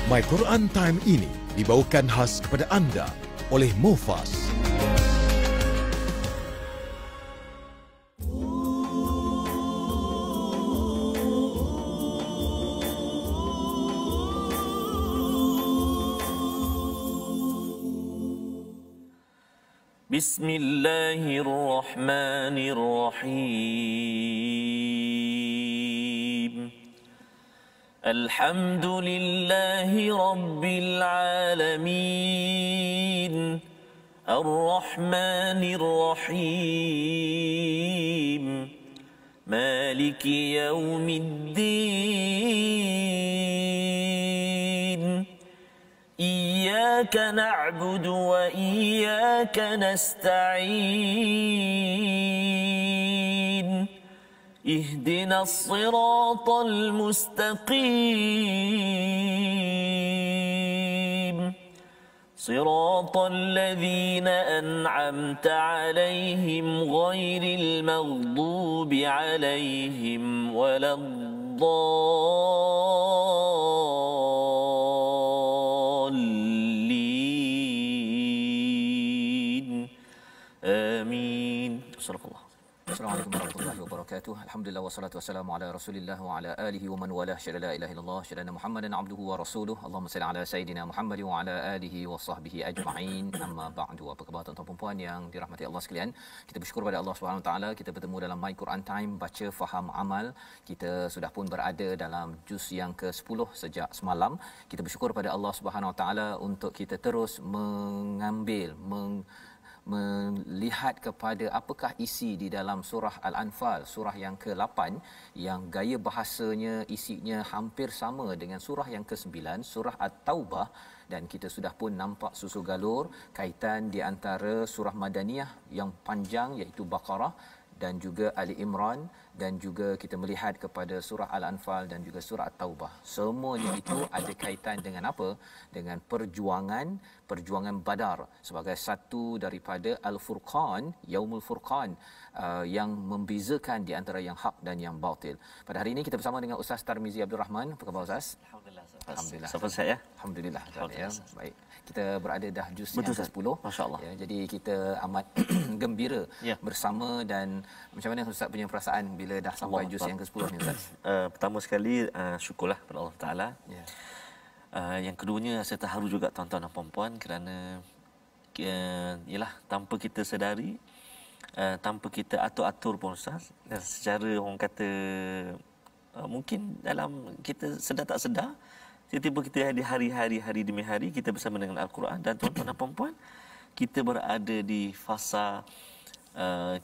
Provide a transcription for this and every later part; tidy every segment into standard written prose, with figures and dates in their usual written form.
My Quran Time ini dibawakan khas kepada anda oleh Mufas. Bismillahirrahmanirrahim. Alhamdulillahi Rabbil Alamin. Ar-Rahmanir-Rahim. Maliki Yawmiddin. Iyyaka na'budu wa iyyaka nasta'in. اهدنا الصراط المستقيم صراط الذين أنعمت عليهم غير المغضوب عليهم ولا الضالين آمين. صدق الله. Assalamualaikum warahmatullahi wabarakatuh. Alhamdulillah wassalatu wassalamu ala Rasulillah wa ala alihi wa man walah. Syada la ilaha illallah, syada Muhammadan abduhu wa rasuluh. Allahumma salli ala sayidina Muhammad wa ala alihi wa sahbihi ajma'in. Amma ba'du. Apa khabar tuan-tuan dan puan yang dirahmati Allah sekalian? Kita bersyukur pada Allah Subhanahu wa taala kita bertemu dalam My Quran Time, baca faham amal. Kita sudah pun berada dalam juz yang ke-10 sejak semalam. Kita bersyukur pada Allah Subhanahu wa taala untuk kita terus mengambil melihat kepada apakah isi di dalam surah Al-Anfal, surah yang ke-8 yang gaya bahasanya, isinya hampir sama dengan surah yang ke-9, surah At-Taubah, dan kita sudah pun nampak susul galur kaitan di antara surah Madaniyah yang panjang iaitu Baqarah dan juga Ali Imran, dan juga kita melihat kepada surah Al-Anfal dan juga surah At-Taubah. Semuanya itu ada kaitan dengan apa? Dengan perjuangan Badar sebagai satu daripada Al-Furqan, Yaumul Furqan, yang membezakan di antara yang hak dan yang batil. Pada hari ini kita bersama dengan Ustaz Tarmizi Abdul Rahman. Apa khabar Ustaz? Alhamdulillah. Siapa saya ya? Alhamdulillah. Ya. Baik. Kita berada dah juz yang ke-10. Masya-Allah. Ya, jadi kita amat gembira bersama. Dan macam mana Ustaz punya perasaan bila dah sampai juz yang ke-10 ni Ustaz? Pertama sekali syukurlah kepada Allah Taala. Ya. Yang keduanya saya terharu juga tuan-tuan dan puan-puan kerana ialah tanpa kita sedari, tanpa kita atur-atur pun Ustaz, dan secara orang kata mungkin dalam kita sedar tak sedar, tiba-tiba kita di hari demi hari kita bersama dengan Al-Quran. Dan tuan-tuan dan puan-puan, kita berada di fasa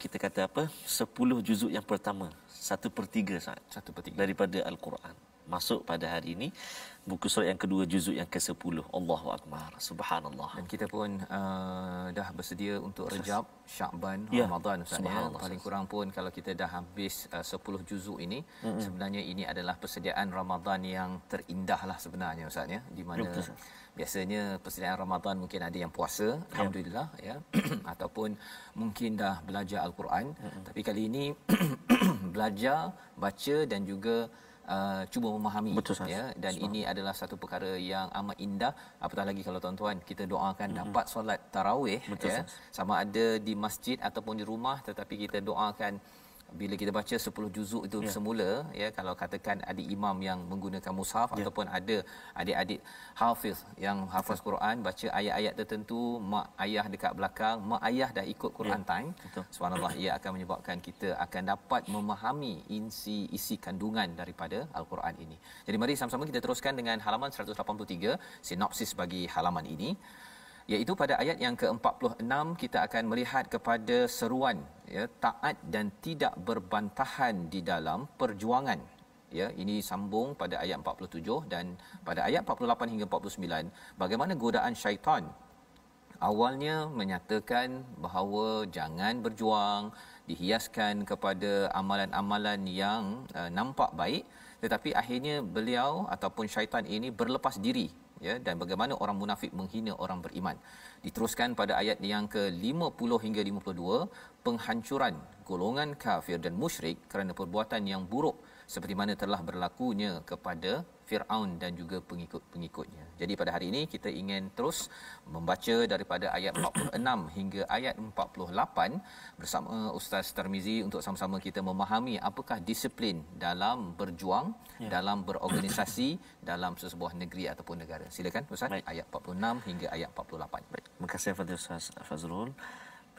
kita kata apa, 10 juzuk yang pertama, 1/3 Ustaz, 1/3 daripada Al-Quran masuk pada hari ini, buku surat yang kedua, juzuk yang ke-10. Allahu Akbar, subhanallah. Dan kita pun dah bersedia untuk Rejab, Sya'ban, Ramadan Ustaz ya. Paling kurang pun kalau kita dah habis 10 juzuk ini, sebenarnya ini adalah persediaan Ramadan yang terindah lah sebenarnya Ustaz ya, di mana biasanya persediaan Ramadan mungkin ada yang puasa, alhamdulillah ya, ataupun mungkin dah belajar Al-Quran, tapi kali ini belajar, baca dan juga cuba memahami. Betul, ya, dan ini adalah satu perkara yang amat indah, apatah lagi kalau tuan-tuan kita doakan dapat solat tarawih. Betul, ya, sama ada di masjid ataupun di rumah, tetapi kita doakan bila kita baca 10 juzuk itu semula ya, kalau katakan ada imam yang menggunakan mushaf ataupun ada adik-adik hafiz yang hafaz Quran, baca ayat-ayat tertentu, mak ayah dekat belakang, mak ayah dah ikut Quran time, subhanallah, ia akan menyebabkan kita akan dapat memahami isi kandungan daripada Al-Quran ini. Jadi mari sama-sama kita teruskan dengan halaman 183, sinopsis bagi halaman ini, iaitu pada ayat yang ke-46 kita akan melihat kepada seruan ya, taat dan tidak berbantahan di dalam perjuangan. Ya, ini sambung pada ayat 47, dan pada ayat 48 hingga 49 bagaimana godaan syaitan awalnya menyatakan bahawa jangan berjuang, dihiaskan kepada amalan-amalan yang nampak baik, tetapi akhirnya beliau ataupun syaitan ini berlepas diri ya, dan bagaimana orang munafik menghina orang beriman. Diteruskan pada ayat yang ke-50 hingga 52, penghancuran golongan kafir dan musyrik kerana perbuatan yang buruk seperti mana telah berlakunya kepada Firaun dan juga pengikut-pengikutnya. Jadi pada hari ini kita ingin terus membaca daripada ayat 46 hingga ayat 48 bersama Ustaz Tarmizi untuk sama-sama kita memahami apakah disiplin dalam berjuang, dalam berorganisasi dalam sesebuah negeri ataupun negara. Silakan Ustaz. Baik. Ayat 46 hingga ayat 48. Baik. Terima kasih kepada Ustaz Fazrul.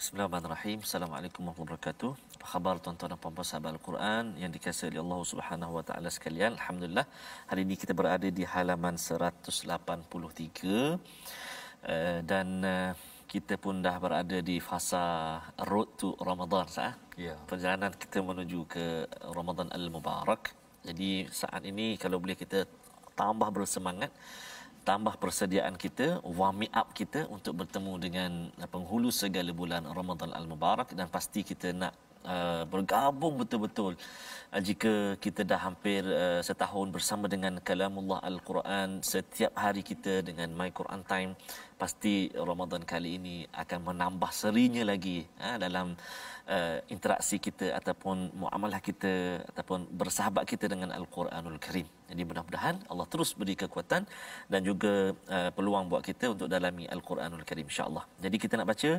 Bismillahirrahmanirrahim. Assalamualaikum warahmatullahi wabarakatuh. Apa khabar tuan-tuan dan puan-puan sahabat Al-Quran yang dikasihi oleh Allah Subhanahu wa taala sekalian? Alhamdulillah, hari ini kita berada di halaman 183 dan kita pun dah berada di fasa road to Ramadan sah. Ya. Perjalanan kita menuju ke Ramadan Al-Mubarak. Jadi saat ini kalau boleh kita tambah bersemangat, tambah persediaan kita, warm up kita untuk bertemu dengan penghulu segala bulan Ramadan Al-Mubarak, dan pasti kita nak bergabung betul-betul jika kita dah hampir setahun bersama dengan kalamullah Al-Quran setiap hari kita dengan My Quran Time. Pasti Ramadan kali ini akan menambah serinya lagi dalam interaksi kita ataupun muamalah kita ataupun bersahabat kita dengan Al-Quranul Karim. Jadi mudah-mudahan Allah terus beri kekuatan dan juga peluang buat kita untuk dalami Al-Quranul Karim, insya-Allah. Jadi kita nak baca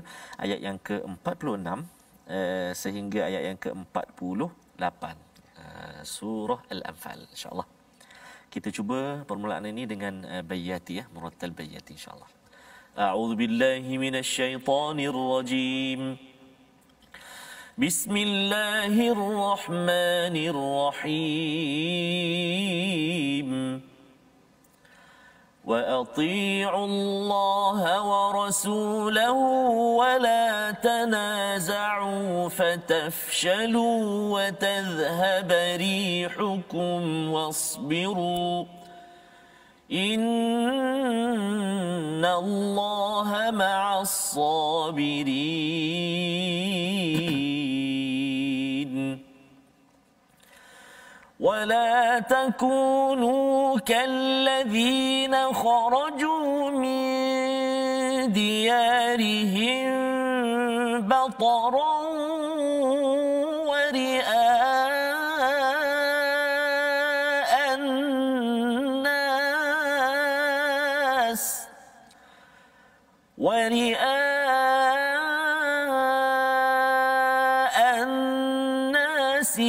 ayat yang ke-46 sehingga ayat yang ke-48 surah Al-Anfal, insya-Allah. Kita cuba permulaan ini dengan bayati, murattal bayati, insya-Allah. A'udzu billahi minasy syaithanir rajim. Bismillahirrahmanirrahim. وَأَطِيعُوا اللَّهَ وَرَسُولَهُ وَلَا تَنَازَعُوا فَتَفْشَلُوا وَتَذْهَبَ رِيحُكُمْ وَاصْبِرُوا إِنَّ اللَّهَ مَعَ الصَّابِرِينَ وَلَا تَكُونُوا كَالَّذِينَ خَرَجُوا مِنْ دِيَارِهِمْ بَطَرًا وَرِئَاءَ النَّاسِ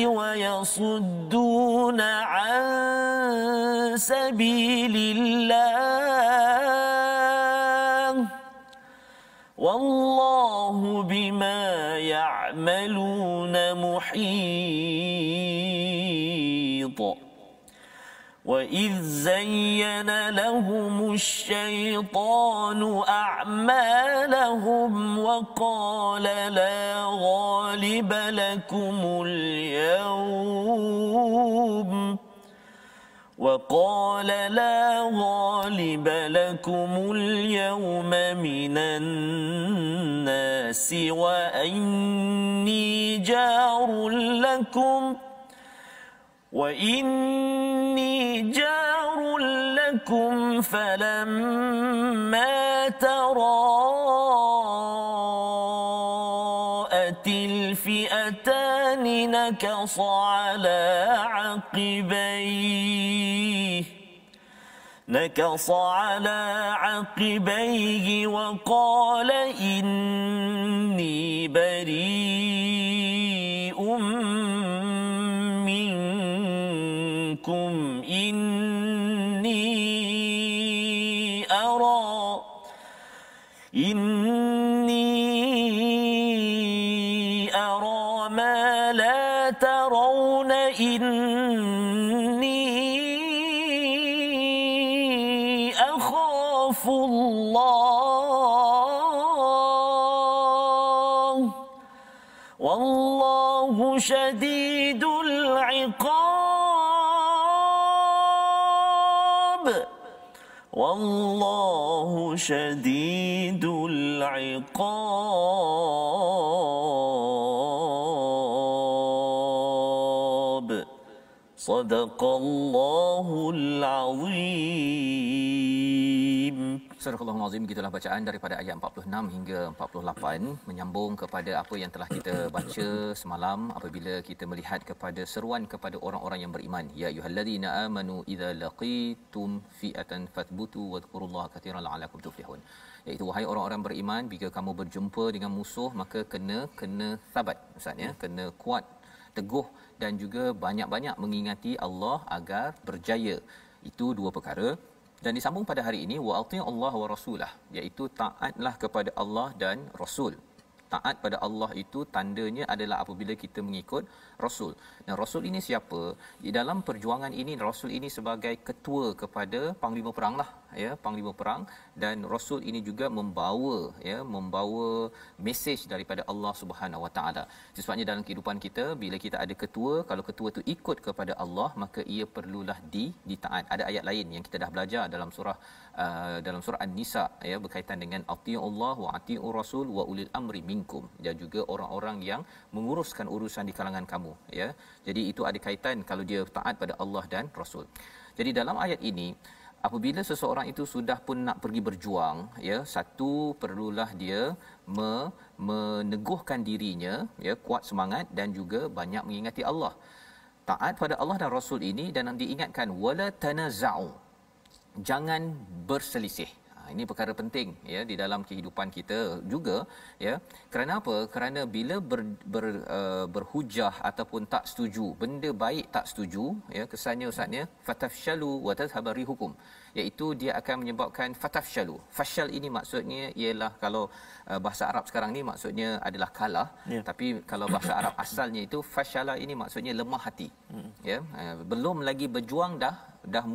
وَيَصُدُّونَ عَن سَبِيلِ اللَّهِ وَاللَّهُ بِمَا يَعْمَلُونَ مُحِيطٌ وَإِذْ زَيَّنَ لَهُمُ الشَّيْطَانُ أَعْمَالَهُمْ وَقَالَ لَا غَالِبَ لَكُمُ الْيَوْمَ مِنَ النَّاسِ وَإِنِّي جَارٌ لَكُمْ فَلَمَّا تَرَاءَتِ الْفِئَتَانِ نَكَصَ عَلَى عَقِبَيْهِ وَقَالَ إِنِّي بَرِيءٌ منكم إني أرى ما لا ترون إني أخاف الله والله شديد العقاب والله شديد العقاب Sadaqallahul Azim. Surah Al-Azim, gitulah bacaan daripada ayat 46 hingga 48, menyambung kepada apa yang telah kita baca semalam apabila kita melihat kepada seruan kepada orang-orang yang beriman. Ya ayyuhallazina amanu idza laqitum fi'atan fathbutu wadhkurullaha katsiran la'allakum tuflihun. Iaitu wahai orang-orang beriman, jika kamu berjumpa dengan musuh maka kena sabat, ustaz ya, kena kuat, teguh dan juga banyak-banyak mengingati Allah agar berjaya. Itu dua perkara. Dan disambung pada hari ini wa atii'u Allah wa rasulah, iaitu taatlah kepada Allah dan Rasul. Taat pada Allah itu tandanya adalah apabila kita mengikut Rasul. Dan Rasul ini siapa? Di dalam perjuangan ini Rasul ini sebagai ketua kepada panglima perang lah, ya, panglima perang, dan Rasul ini juga membawa mesej daripada Allah Subhanahu Wa Taala. Sebabnya dalam kehidupan kita bila kita ada ketua, kalau ketua itu ikut kepada Allah maka ia perlulah ditaat. Ada ayat lain yang kita dah belajar dalam surah An-Nisa, ya, berkaitan dengan atii'ullah wa atii'ur rasul wa ulil amri minkum, dan juga orang-orang yang menguruskan urusan di kalangan kamu, ya. Jadi itu ada kaitan kalau dia taat pada Allah dan Rasul. Jadi dalam ayat ini apabila seseorang itu sudah pun nak pergi berjuang, ya, satu perlulah dia meneguhkan dirinya, ya, kuat semangat dan juga banyak mengingati Allah. Taat pada Allah dan Rasul ini, dan diingatkan wala tanaza'u, jangan berselisih. Ini perkara penting, ya, di dalam kehidupan kita juga, ya. Kerana apa? Kerana bila berhujah ataupun tak setuju, benda baik tak setuju, ya, kesannya ustaznya fatafshalu wa tadhhabu rihukum, iaitu dia akan menyebabkan fatafshalu. Fashal ini maksudnya ialah kalau bahasa Arab sekarang ni maksudnya adalah kalah, tapi kalau bahasa Arab asalnya itu fashala ini maksudnya lemah hati. Ya, belum lagi berjuang dah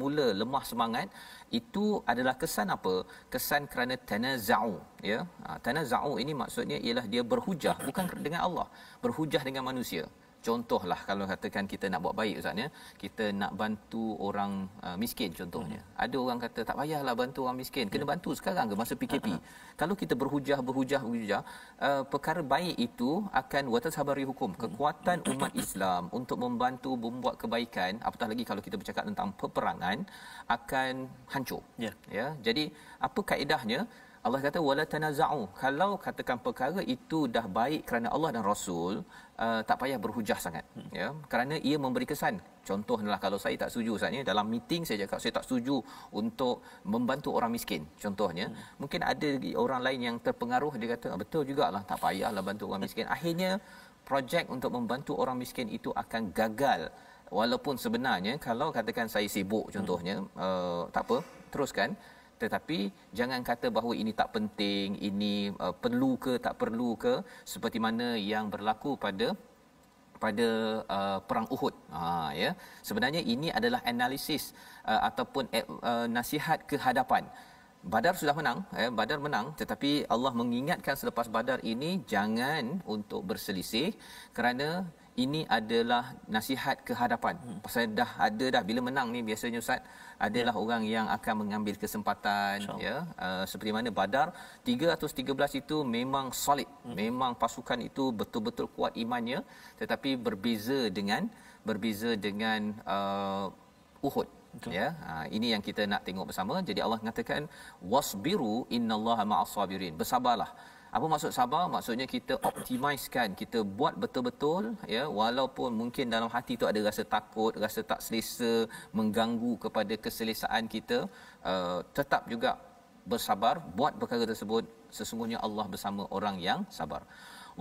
mula lemah semangat. Itu adalah kesan apa? Kesan kerana tanaza'u, ya. Tanaza'u ini maksudnya ialah dia berhujah bukan dengan Allah, berhujah dengan manusia. Contohlah kalau katakan kita nak buat baik ustaz, ya, kita nak bantu orang miskin contohnya. Ada orang kata tak payahlah bantu orang miskin, kena bantu sekarang ke masa PKP. Kalau kita berhujah perkara baik itu akan watasabari hukum, kekuatan umat Islam untuk membantu membuat kebaikan, apatah lagi kalau kita bercakap tentang peperangan, akan hancur. Ya, jadi apa kaedahnya? Allah kata wala tanaza'u. Kalau katakan perkara itu dah baik kerana Allah dan Rasul, tak payah berhujah sangat, ya, kerana ia memberi kesan. Contohlah kalau saya tak setuju ustaz ni, dalam meeting saya cakap saya tak setuju untuk membantu orang miskin contohnya, mungkin ada orang lain yang terpengaruh, dia kata betul jugalah, tak payahlah bantu orang miskin. Akhirnya projek untuk membantu orang miskin itu akan gagal. Walaupun sebenarnya kalau katakan saya sibuk contohnya, tak apa, teruskan. Tetapi jangan kata bahawa ini tak penting, ini perlu ke tak perlu ke, seperti mana yang berlaku pada perang Uhud. Ya, sebenarnya ini adalah analisis ataupun nasihat ke hadapan. Badar sudah menang, Badar menang, tetapi Allah mengingatkan selepas Badar ini jangan untuk berselisih, kerana ini adalah nasihat ke hadapan. Pasal dah ada bila menang ni biasanya ustaz adalah orang yang akan mengambil kesempatan, ya. Seperti mana Badar 313 itu memang solid, memang pasukan itu betul-betul kuat imannya, tetapi berbeza dengan Uhud. Ya, ini yang kita nak tengok bersama. Jadi Allah mengatakan wasbiru innallaha ma'as sabirin. Bersabarlah. Apa maksud sabar? Maksudnya kita optimiskan, kita buat betul-betul, ya, walaupun mungkin dalam hati tu ada rasa takut, rasa tak selesa, mengganggu kepada keselesaan kita, tetap juga bersabar, buat perkara tersebut. Sesungguhnya Allah bersama orang yang sabar.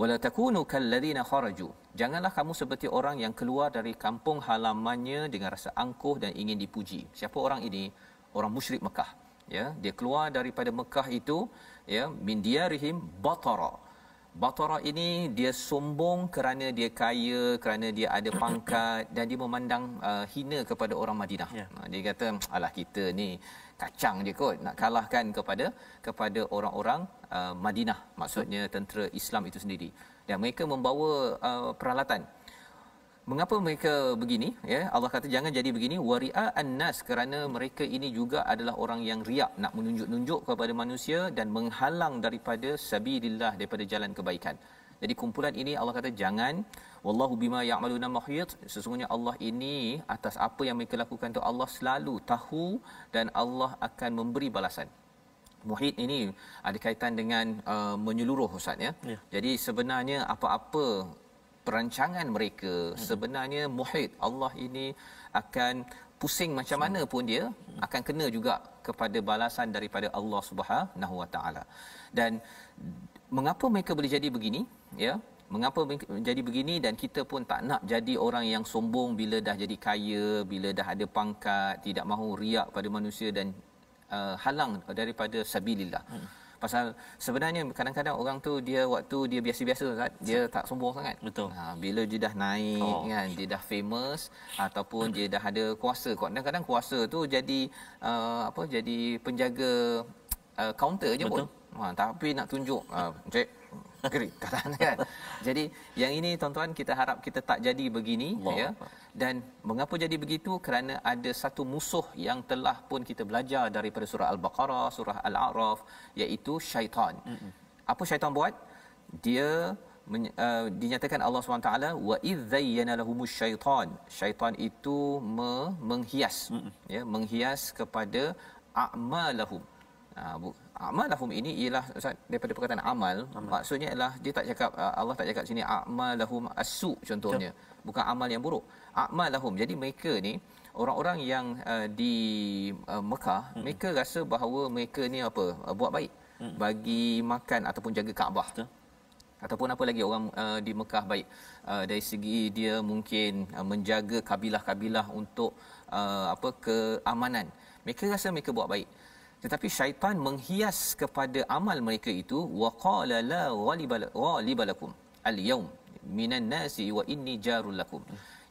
Wala takunu kalladzina kharaju. Janganlah kamu seperti orang yang keluar dari kampung halamannya dengan rasa angkuh dan ingin dipuji. Siapa orang ini? Orang musyrik Mekah, ya. Dia keluar daripada Mekah itu, ya, min diyarihim batara. Batara ini dia sombong kerana dia kaya, kerana dia ada pangkat, dan dia memandang hina kepada orang Madinah. Dia kata alah kita ni kacang je kot, nak kalahkan kepada orang-orang Madinah, maksudnya tentera Islam itu sendiri. Dan mereka membawa peralatan. Mengapa mereka begini, ya? Allah kata jangan jadi begini, wari'a an-nas, kerana mereka ini juga adalah orang yang riak, nak menunjuk-nunjuk kepada manusia dan menghalang daripada sabilillah, daripada jalan kebaikan. Jadi kumpulan ini Allah kata jangan, wallahu bima ya'maluna muhit, sesungguhnya Allah ini atas apa yang mereka lakukan tu Allah selalu tahu dan Allah akan memberi balasan. Muhit ini ada kaitan dengan menyeluruh Ustaz ya. Jadi sebenarnya apa-apa perancangan mereka sebenarnya muhit, Allah ini akan pusing macam mana pun dia akan kena juga kepada balasan daripada Allah Subhanahu Wa Taala. Dan mengapa mereka boleh jadi begini ya, mengapa jadi begini, dan kita pun tak nak jadi orang yang sombong bila dah jadi kaya, bila dah ada pangkat, tidak mahu riak pada manusia dan halang daripada sabilillah. Pasal sebenarnya kadang-kadang orang tu dia waktu dia biasa-biasa Ustaz, dia tak sombong sangat. Betul. Bila dia dah naik kan, dia dah famous ataupun dia dah ada kuasa. Kadang-kadang kuasa tu jadi jadi penjaga kaunter je. Betul. Pun. Tapi nak tunjuk cek gerik katakan kan. Jadi yang ini tuan-tuan kita harap kita tak jadi begini ya. Dan mengapa jadi begitu? Kerana ada satu musuh yang telah pun kita belajar daripada surah Al-Baqarah, surah Al-A'raf, iaitu syaitan. Apa syaitan buat? Dia dinyatakan Allah SWT wa idz zayyana lahumus syaitan. Syaitan itu menghias ya, menghias kepada a'malahum. A'malahum ini ialah daripada perkataan amal. Maksudnya ialah dia tak cakap, Allah tak cakap sini a'malahum as-su contohnya. Bukan amal yang buruk. A'malahum. Jadi mereka ni orang-orang yang di Mekah, mereka rasa bahawa mereka ni apa? Buat baik. Bagi makan ataupun jaga Kaabah. Ataupun apa lagi orang di Mekah baik. Dari segi dia mungkin menjaga kabilah-kabilah untuk keamanan. Mereka rasa mereka buat baik. Tetapi syaitan menghias kepada amal mereka itu, waqala la ghaliba lakum al-yawm minan nasi wa inni jarul lakum,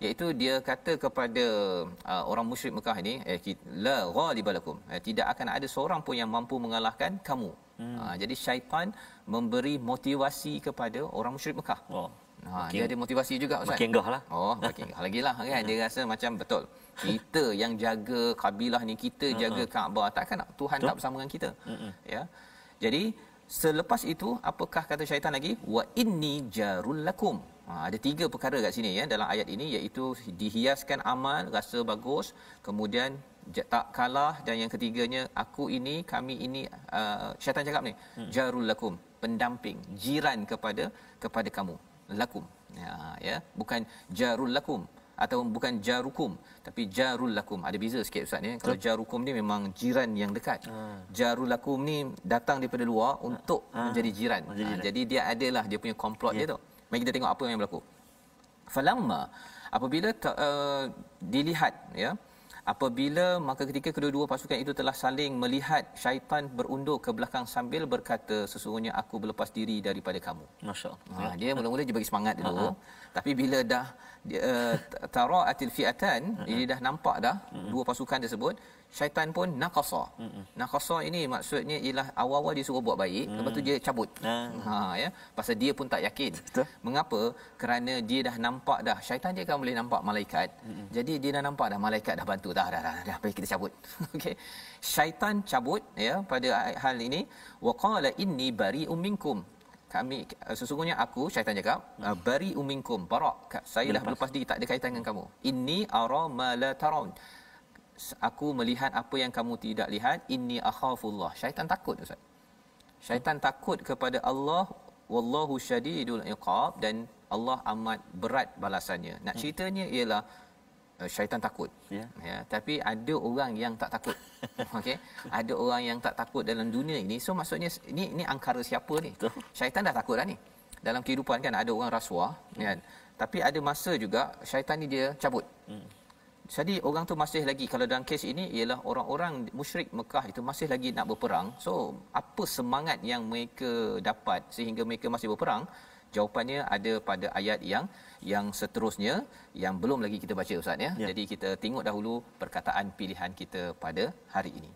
iaitu dia kata kepada orang musyrik Mekah ini, la ghaliba lakum, tidak akan ada seorang pun yang mampu mengalahkan kamu. Jadi syaitan memberi motivasi kepada orang musyrik Mekah. Dia ada motivasi juga Ustaz. Makin gah lah. Makin gah lagi lah kan. Dia rasa macam betul. Kita yang jaga kabilah ni, kita jaga Kaabah, takkan Tuhan tak bersama dengan kita. Ya. Jadi selepas itu apakah kata syaitan lagi? Wa inni jarul lakum. Ada 3 perkara kat sini ya dalam ayat ini, iaitu dihiaskan amal, rasa bagus, kemudian tak kalah, dan yang ketiganya kami ini syaitan cakap ni jarul lakum, pendamping, jiran kepada kamu. Lakum ya, bukan jarul lakum atau bukan jarukum, tapi jarul lakum. Ada beza sikit Ustaz ni. Kalau jarukum ni memang jiran yang dekat. Jarul lakum ni datang daripada luar untuk menjadi jiran. Jadi dia adalah dia punya komplot dia tu. Mari kita tengok apa yang berlaku. Falamma, apabila dilihat ya, apabila maka ketika kedua-dua pasukan itu telah saling melihat, syaitan berundur ke belakang sambil berkata, sesungguhnya aku berlepas diri daripada kamu. Masya-Allah. Dia mula-mula dia bagi semangat dulu. Tapi bila dah tara'atil fi'atan, dia dah nampak dah dua pasukan tersebut, syaitan pun naqasa. Naqasa ini maksudnya ialah awal-awal dia suruh buat baik, lepas tu dia cabut. Ya, pasal dia pun tak yakin. Mengapa? Kerana dia dah nampak dah, syaitan dia kan boleh nampak malaikat. Jadi dia dah nampak dah malaikat dah bantu dah baik kita cabut. Okey. Syaitan cabut ya pada hal ini, wa qala inni bari'um minkum. Sesungguhnya aku, syaitan cakap, bari'um minkum, barak, saya dah berlepas diri, tak ada kaitan dengan kamu. Inni ara ma la tarawun, aku melihat apa yang kamu tidak lihat. Inni akhafullah, syaitan takut Ustaz. Syaitan takut kepada Allah. Wallahu syadidul iqab, dan Allah amat berat balasannya. Nak ceritanya ialah syaitan takut ya, tapi ada orang yang tak takut. Okey, ada orang yang tak takut dalam dunia ini. So maksudnya ini angkara siapa ni? Syaitan dah takut dah ni. Dalam kehidupan kan ada orang rasuah kan, tapi ada masa juga syaitan ni dia cabut. Jadi orang tu masih lagi, kalau dalam kes ini ialah orang-orang musyrik Mekah itu masih lagi nak berperang. So apa semangat yang mereka dapat sehingga mereka masih berperang? Jawapannya ada pada ayat yang seterusnya yang belum lagi kita baca Ustaz ya. Jadi kita tengok dahulu perkataan pilihan kita pada hari ini.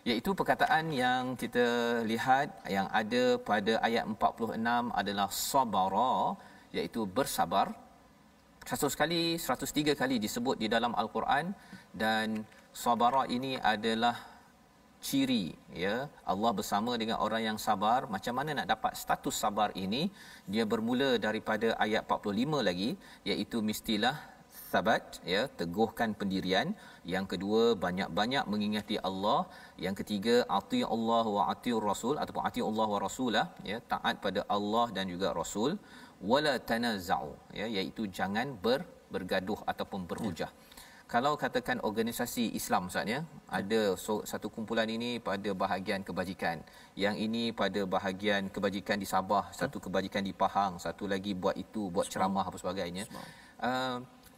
Iaitu perkataan yang kita lihat yang ada pada ayat 46 adalah sabara, iaitu bersabar. 103 kali disebut di dalam Al-Quran, dan sabara ini adalah ciri ya Allah bersama dengan orang yang sabar. Macam mana nak dapat status sabar ini? Dia bermula daripada ayat 45 lagi, iaitu mestilah sabat ya, teguhkan pendirian. Yang kedua, banyak-banyak mengingati Allah. Yang ketiga, ati Allah wa atiur rasul ataupun ati Allah wa rasulah ya, taat pada Allah dan juga rasul. Wala tanaza'u ya, iaitu jangan bergaduh ataupun berhujah. Kalau katakan organisasi Islam Ustaz ya, ada satu kumpulan ini pada bahagian kebajikan, yang ini pada bahagian kebajikan di Sabah, satu kebajikan di Pahang, satu lagi buat itu, buat ceramah apa sebagainya.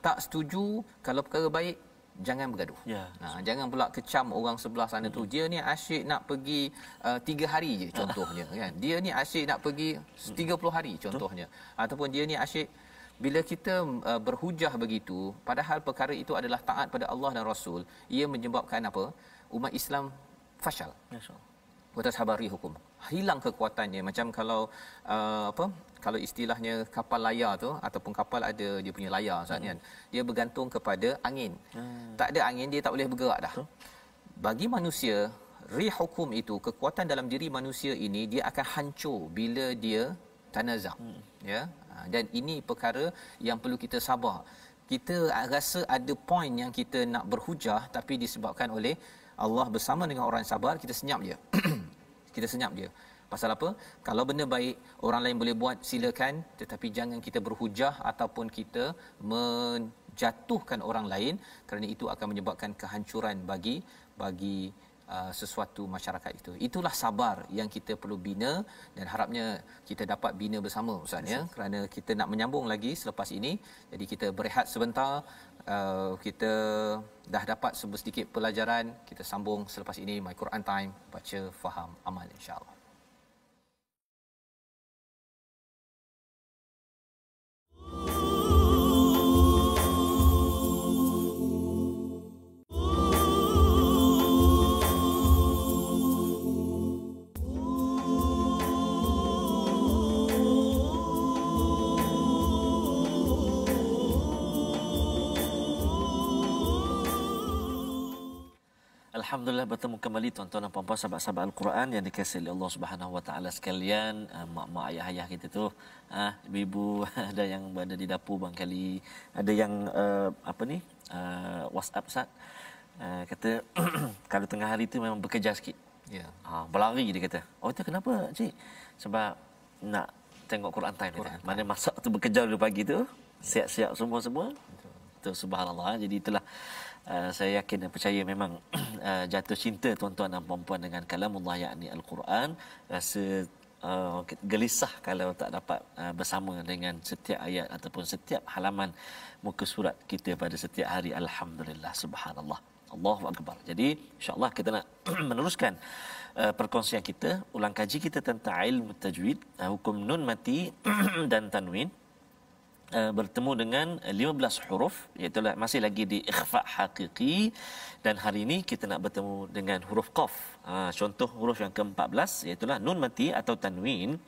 Tak setuju, kalau perkara baik jangan bergaduh. Jangan pula kecam orang sebelah sana tu. Dia ni asyik nak pergi 3 hari je contohnya kan. Dia ni asyik nak pergi 30 hari contohnya. Ataupun dia ni asyik, bila kita berhujah begitu, padahal perkara itu adalah taat pada Allah dan Rasul, ia menyebabkan apa? Umat Islam fashal. Watas habari hukum. Hilang kekuatannya. Macam kalau kalau istilahnya kapal layar tu, ataupun kapal ada dia punya layar Ustaz kan. Dia bergantung kepada angin. Tak ada angin dia tak boleh bergerak dah. Bagi manusia, rih hukum itu, kekuatan dalam diri manusia ini, dia akan hancur bila dia tanazak. Ya. Dan ini perkara yang perlu kita sabar. Kita rasa ada poin yang kita nak berhujah, tapi disebabkan oleh Allah bersama dengan orang sabar, kita senyap je. Kita senyap je. Pasal apa? Kalau benda baik, orang lain boleh buat, silakan, tetapi jangan kita berhujah ataupun kita menjatuhkan orang lain, kerana itu akan menyebabkan kehancuran bagi sesuatu masyarakat itu. Itulah sabar yang kita perlu bina, dan harapnya kita dapat bina bersama Ustaz ya, kerana kita nak menyambung lagi selepas ini. Jadi kita berehat sebentar, kita dah dapat sedikit pelajaran, kita sambung selepas ini My Quran Time, baca, faham, amal insya-Allah. Alhamdulillah, bertemu kembali tuan-tuan dan puan-puan sahabat-sahabat Al-Quran yang dikasihi oleh Allah Subhanahu Wa Taala sekalian. Mak-mak, ayah-ayah kita tu, ibu-ibu, ada yang berada di dapur barangkali, ada yang WhatsApp Ustaz, kata kalau tengah hari tu memang bekerja sikit. Ya. Berlari dia kata. Oh, itu kenapa cik? Sebab nak tengok Quran Time. Mana masak tu bekerja dulu pagi tu, siap-siap semua. Tu subhanallah. Jadi itulah saya yakin dan percaya memang jatuh cinta tuan-tuan dan puan-puan dengan kalamullah, yakni Al-Quran, rasa gelisah kalau tak dapat bersama dengan setiap ayat ataupun setiap halaman muka surat kita pada setiap hari. Alhamdulillah, subhanallah, Allahu akbar. Jadi insya-Allah kita nak meneruskan perkongsian kita, ulang kaji kita tentang ilmu tajwid, hukum nun mati dan tanwin. Bertemu dengan 15 huruf, iaitu masih lagi di ikhfa' haqiqi, dan hari ini kita nak bertemu dengan huruf qaf. Contoh huruf yang ke-14 iaitu nun mati atau tanwin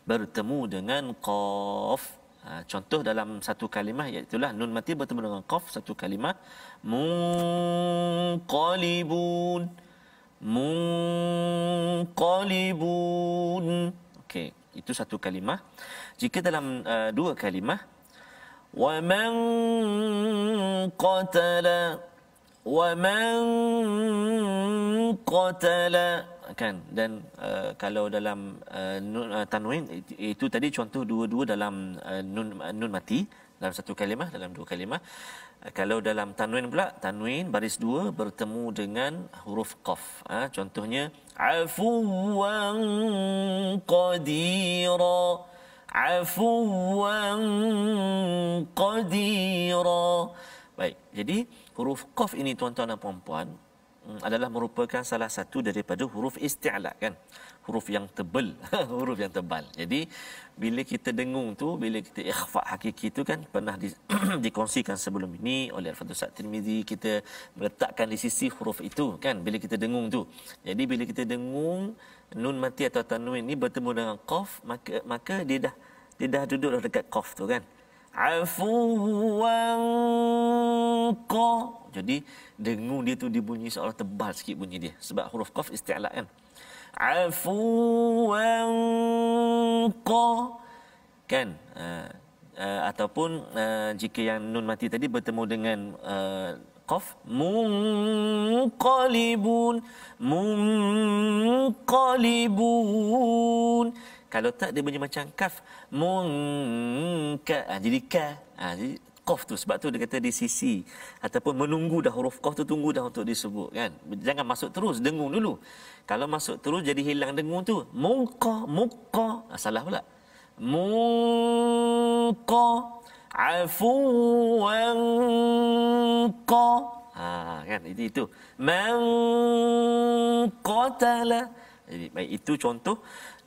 bertemu dengan qaf. Contoh dalam satu kalimah iaitu nun mati bertemu dengan qaf, satu kalimah munqalibun. Okey, itu satu kalimah. Jika dalam dua kalimah, وَمَنْ قَتَلَ kan, dan kalau dalam tanwin itu tadi contoh dua-dua dalam nun mati dalam satu kalimah, dalam dua kalimah. Kalau dalam tanwin pula, tanwin baris dua bertemu dengan huruf qaf. Contohnya afuwan qadira, afuwan qadira. Baik, jadi huruf qaf ini tuan-tuan dan puan-puan adalah merupakan salah satu daripada huruf isti'la kan, huruf yang tebal. Huruf yang tebal. Jadi bila kita dengung tu, bila kita ikhfa' hakiki tu kan, pernah dikongsikan sebelum ini oleh Al-Fadhil Ustaz Tirmizi, kita meletakkan di sisi huruf itu kan, bila kita dengung tu. Jadi bila kita dengung nun mati atau tanwin ni bertemu dengan qaf, maka dia dah duduk dekat qaf tu kan. Afuwan qa, Jadi dengung dia tu dibunyi seolah tebal sikit bunyi dia sebab huruf qaf isti'la kan. Afuwan qa kan. Ataupun jika yang nun mati tadi bertemu dengan qaf munqalibun. Kalau tak dia bunyi macam kaf jadi ka. Jadi qaf tu sebab tu dia kata di sisi ataupun menunggu dah huruf qaf tu tunggu dah untuk disebut kan. Jangan masuk terus, dengung dulu. Kalau masuk terus jadi hilang dengung tu. Muqa salah pula. Muqa afuwan qa kan itu man qatala. Jadi baik, itu contoh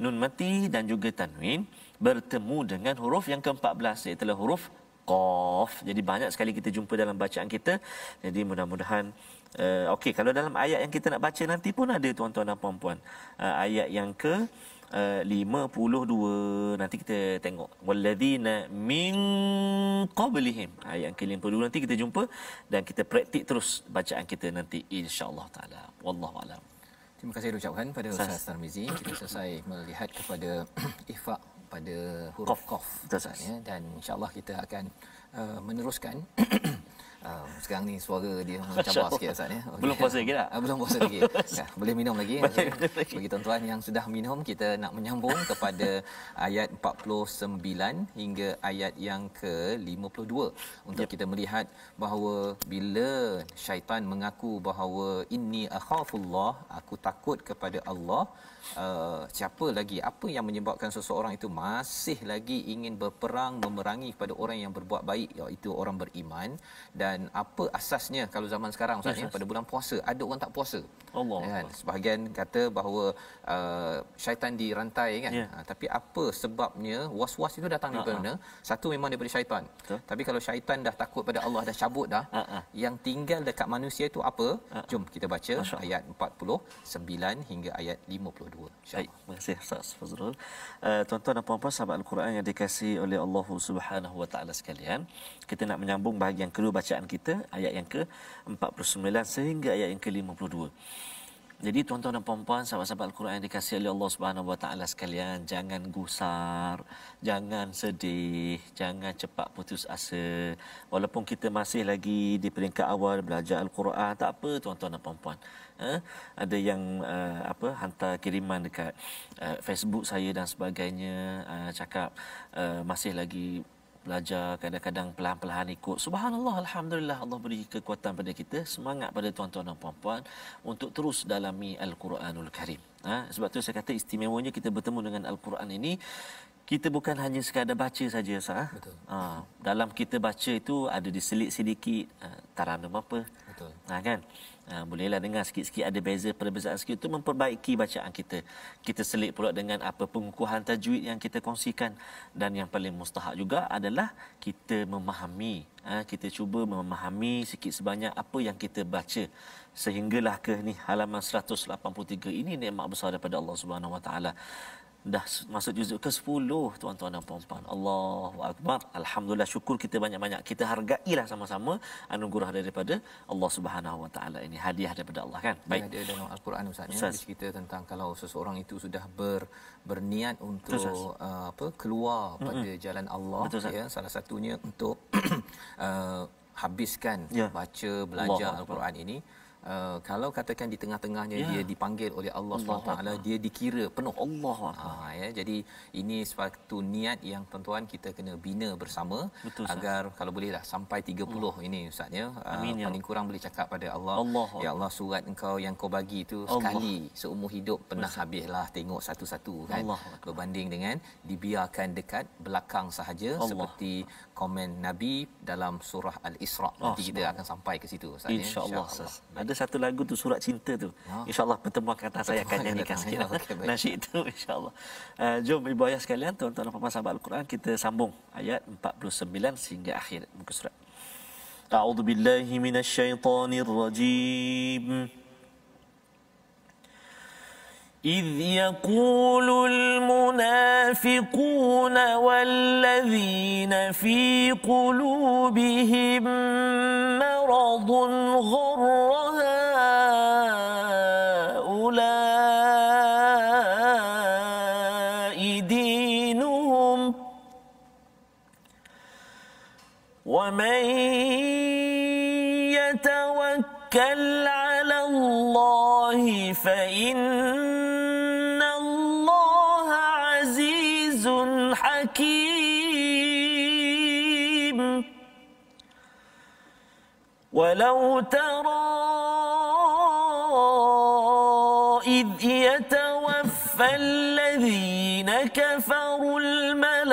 nun mati dan juga tanwin bertemu dengan huruf yang ke-14 iaitu huruf qaf. Jadi banyak sekali kita jumpa dalam bacaan kita. Jadi mudah-mudahan okey, kalau dalam ayat yang kita nak baca nanti pun ada tuan-tuan dan puan-puan. Ayat yang ke 52 nanti kita tengok walladzina min qablihim, ayat yang ke-52 nanti kita jumpa dan kita praktik terus bacaan kita nanti insya-Allah taala. Wallahu alam. Terima kasih ucapkan pada Ustaz Tarmizi. Kita selesai melihat kepada ikhfa pada huruf qaf ya, dan insya-Allah kita akan meneruskan. Sekarang ni suara dia mencabar sikit Ustaz ya. Okay. Belum puasa lagi tak? Belum puasa lagi. Ya, boleh minum lagi. Bagi tuan-tuan yang sudah minum, kita nak menyambung kepada ayat 49 hingga ayat yang ke-52 untuk kita melihat bahawa bila syaitan mengaku bahawa inni akhafullah, aku takut kepada Allah, siapa lagi, apa yang menyebabkan seseorang itu masih lagi ingin berperang memerangi kepada orang yang berbuat baik, iaitu orang beriman. Dan apa asasnya kalau zaman sekarang Ustaz ya, pada bulan puasa ada orang tak puasa. Allah. Kan? Sebahagian kata bahawa syaitan dirantai kan. Tapi apa sebabnya was-was itu datang daripada mana? Satu memang daripada syaitan. Betul. Tapi kalau syaitan dah takut pada Allah, dah cabut dah, yang tinggal dekat manusia itu apa? Jom kita baca ayat 49 hingga ayat 52. Baik, terima kasih Ustaz Fazrul. Tuan-tuan dan puan-puan sahabat Al-Quran yang dikasihi oleh Allah Subhanahu wa taala sekalian, kita nak menyambung bahagian kedua bacaan kita, ayat yang ke-49 sehingga ayat yang ke-52. Jadi tuan-tuan dan puan-puan sahabat-sahabat Al-Quran yang dikasihi oleh Allah Subhanahu wa taala sekalian, jangan gusar, jangan sedih, jangan cepat putus asa. Walaupun kita masih lagi di peringkat awal belajar Al-Quran, tak apa tuan-tuan dan puan-puan. Ada yang hantar kiriman dekat Facebook saya dan sebagainya, cakap masih lagi belajar, kadang-kadang perlahan-perlahan ikut. Subhanallah, alhamdulillah, Allah beri kekuatan pada kita, semangat pada tuan-tuan dan puan-puan untuk terus dalami Al-Quranul Karim. Sebab tu saya kata istimewanya kita bertemu dengan Al-Quran ini, kita bukan hanya sekadar baca saja sah. Betul. Dalam kita baca itu ada diselit sedikit taranum apa. Betul. Kan? Bolehlah dengar sikit-sikit ada perbezaan sikit, itu memperbaiki bacaan kita. Kita selit pula dengan apa pengukuhan tajwid yang kita kongsikan, dan yang paling mustahak juga adalah kita memahami. Kita cuba memahami sikit sebanyak apa yang kita baca, sehinggalah ke ni halaman 183 ini nikmat besar daripada Allah Subhanahu Wa Taala. Dah masuk juzuk ke-10 tuan-tuan dan puan-puan. Allahu akbar. Alhamdulillah, syukur kita banyak-banyak. Kita hargailah sama-sama anugerah daripada Allah Subhanahu Wa Taala ini, hadiah daripada Allah kan. Baik. Ada dalam Al-Quran Ustaz ya, cerita tentang kalau seseorang itu sudah berniat untuk keluar pada jalan Allah. Betul, ya, salah satunya untuk habiskan baca belajar Al-Quran ini. Kalau katakan di tengah-tengahnya dia dipanggil oleh Allah SWT, dia dikira penuh Allah. Ya, jadi ini suatu niat yang tuan-tuan kita kena bina bersama. Betul, agar kalau bolehlah sampai 30 ini Ustaz ya. Paling kurang boleh cakap pada Allah, ya Allah, surat engkau yang kau bagi itu sekali seumur hidup pernah habislah tengok satu-satu kan. Berbanding dengan dibiarkan dekat belakang sahaja, seperti komen Nabi dalam surah Al-Isra. Nanti kita akan sampai ke situ Ustaz ya. InsyaAllah. Ada satu lagu tu, surat cinta tu. InsyaAllah pertemuan akan datang saya akan nyanyikan sikit nasyid tu insyaAllah. Jom ibu ayah sekalian, tuan-tuan dan puan-puan sahabat Al-Quran, kita sambung ayat 49 sehingga akhir muka surat. A'udzu billahi minasyaitonir rajim. إذ يقول المنافقون والذين في قلوبهم مرض عرض غر هؤلاء دينهم ومن يتوكل على الله فإن الله عزيز حكيم ولو ترى إذ يتوفى الذين كفروا الملائكة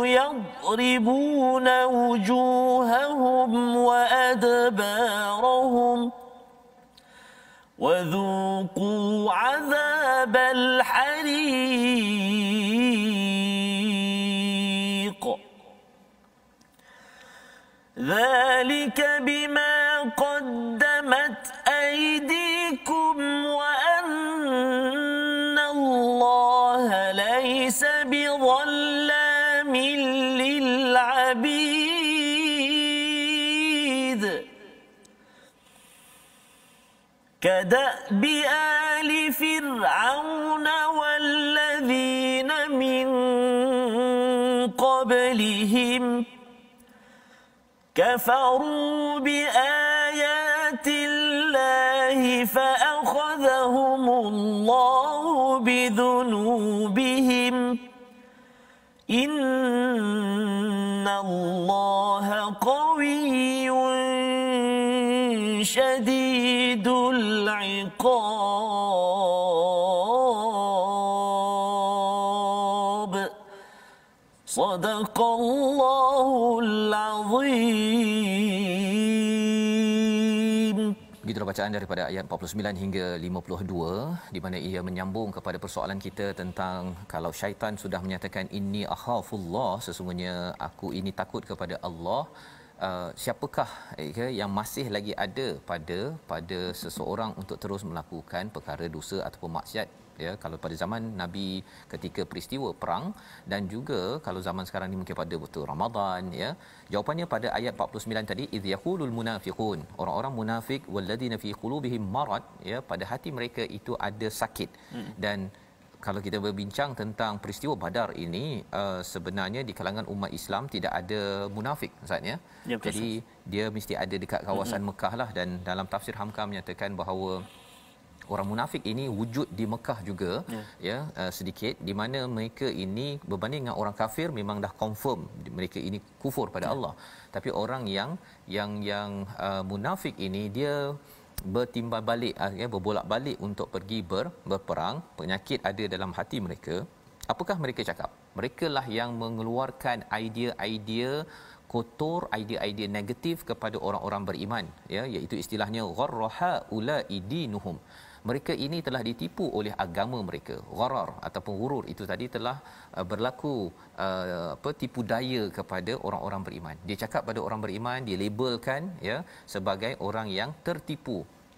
يضربون وجوههم وأدبارهم وذوقوا عذاب الحريق ذلك بما قدمت أيديكم وأن الله ليس بظلام للعبيد كدأب آل فرعون والذين من قبلهم كفروا بآيات الله فأخذهم الله بذنوبهم إن الله قوي شديد العقاب صدق الله العظيم. Begitulah bacaan daripada ayat 49 hingga 52 di mana ia menyambung kepada persoalan kita tentang kalau syaitan sudah menyatakan inni akhafullah, sesungguhnya aku ini takut kepada Allah, siapakah yang masih lagi ada pada seseorang untuk terus melakukan perkara dosa ataupun maksiat, ya, kalau pada zaman Nabi ketika peristiwa perang dan juga kalau zaman sekarang ni mungkin pada waktu Ramadan, ya. Jawapannya pada ayat 49 tadi, idh yaqulul munafiqun, orang-orang munafik, walladina fi qulubihim marad, ya, pada hati mereka itu ada sakit. Dan kalau kita berbincang tentang peristiwa Badar ini, sebenarnya di kalangan umat Islam tidak ada munafik, Ustaz, ya. Jadi dia mesti ada dekat kawasan Mekah lah, dan dalam tafsir Hamka menyatakan bahawa orang munafik ini wujud di Mekah juga, sedikit, di mana mereka ini berbanding dengan orang kafir memang dah confirm mereka ini kufur pada Allah. Tapi orang yang munafik ini dia bertimbal balik, berbolak balik untuk pergi berperang. Penyakit ada dalam hati mereka. Apakah mereka cakap? Mereka lah yang mengeluarkan idea-idea kotor, idea-idea negatif kepada orang-orang beriman, ya, iaitu istilahnya gharraha ulaidinuhum. Mereka ini telah ditipu oleh agama mereka. Gharar ataupun ghurur itu tadi telah berlaku tipu daya kepada orang-orang beriman. Dia cakap pada orang beriman, dia labelkan, ya, sebagai orang yang tertipu,